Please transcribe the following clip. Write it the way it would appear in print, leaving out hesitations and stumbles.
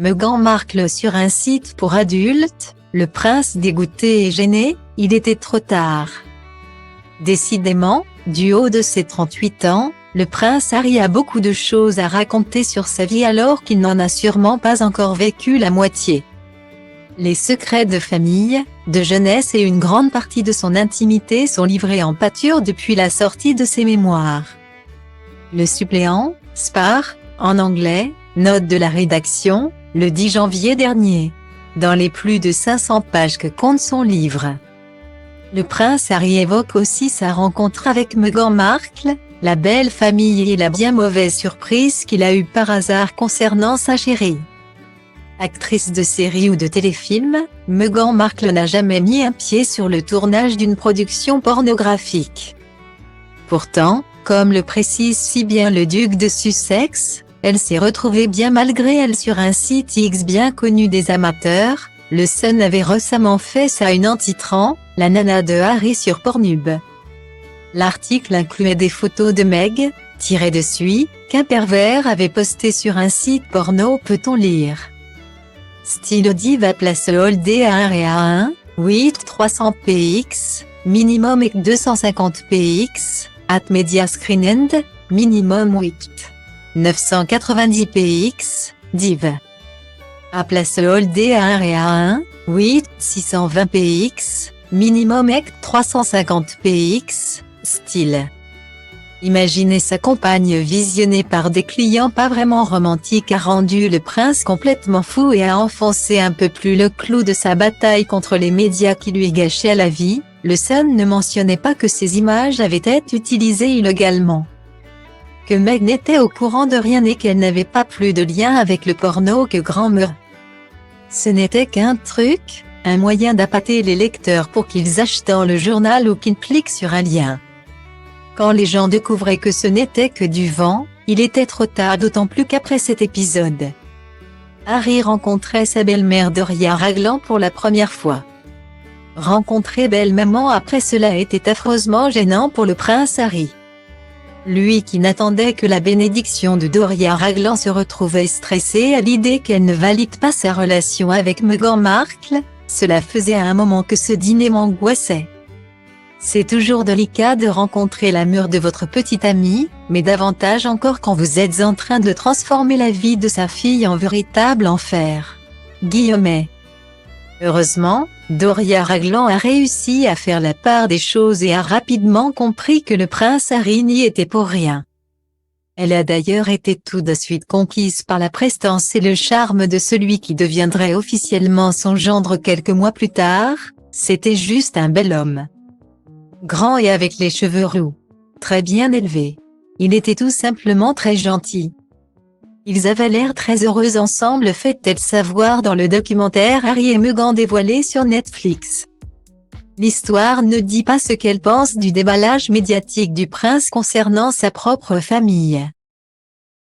Meghan Markle sur un site pour adultes, le prince dégoûté et gêné, il était trop tard. Décidément, du haut de ses 38 ans, le prince Harry a beaucoup de choses à raconter sur sa vie alors qu'il n'en a sûrement pas encore vécu la moitié. Les secrets de famille, de jeunesse et une grande partie de son intimité sont livrés en pâture depuis la sortie de ses mémoires. Le suppléant, Spar, en anglais, note de la rédaction, le 10 janvier dernier. Dans les plus de 500 pages que compte son livre. Le prince Harry évoque aussi sa rencontre avec Meghan Markle, la belle famille et la bien mauvaise surprise qu'il a eue par hasard concernant sa chérie. Actrice de série ou de téléfilm, Meghan Markle n'a jamais mis un pied sur le tournage d'une production pornographique. Pourtant, comme le précise si bien le duc de Sussex, elle s'est retrouvée bien malgré elle sur un site X bien connu des amateurs. Le Sun avait récemment fait ça une en titrant « La nana de Harry sur Pornhub ». L'article incluait des photos de Meg, tirées dessus, qu'un pervers avait posté sur un site porno peut-on lire. Style diva place holdé à 1 et à 1, 8 300 px, minimum et 250 px, at media screen end, minimum 8. 990 px, div. À place holdé à 1 et à 1, 8, 620 px, minimum ec 350 px, style. Imaginez sa compagne visionnée par des clients pas vraiment romantiques a rendu le prince complètement fou et a enfoncé un peu plus le clou de sa bataille contre les médias qui lui gâchaient la vie. Le Sun ne mentionnait pas que ces images avaient été utilisées illégalement. Que Meg n'était au courant de rien et qu'elle n'avait pas plus de lien avec le porno que grand mur. Ce n'était qu'un truc, un moyen d'appâter les lecteurs pour qu'ils achètent dans le journal ou qu'ils cliquent sur un lien. Quand les gens découvraient que ce n'était que du vent, il était trop tard d'autant plus qu'après cet épisode. Harry rencontrait sa belle-mère Doria Ragland pour la première fois. Rencontrer belle-maman après cela était affreusement gênant pour le prince Harry. Lui qui n'attendait que la bénédiction de Doria Ragland se retrouvait stressé à l'idée qu'elle ne valide pas sa relation avec Meghan Markle, cela faisait un moment que ce dîner m'angoissait. C'est toujours délicat de rencontrer l'amour de votre petite amie, mais davantage encore quand vous êtes en train de transformer la vie de sa fille en véritable enfer. Guillemets. Heureusement, Doria Ragland a réussi à faire la part des choses et a rapidement compris que le prince Harry n'y était pour rien. Elle a d'ailleurs été tout de suite conquise par la prestance et le charme de celui qui deviendrait officiellement son gendre quelques mois plus tard. C'était juste un bel homme. Grand et avec les cheveux roux. Très bien élevé. Il était tout simplement très gentil. Ils avaient l'air très heureux ensemble, fait-elle savoir dans le documentaire Harry et Meghan dévoilé sur Netflix. L'histoire ne dit pas ce qu'elle pense du déballage médiatique du prince concernant sa propre famille.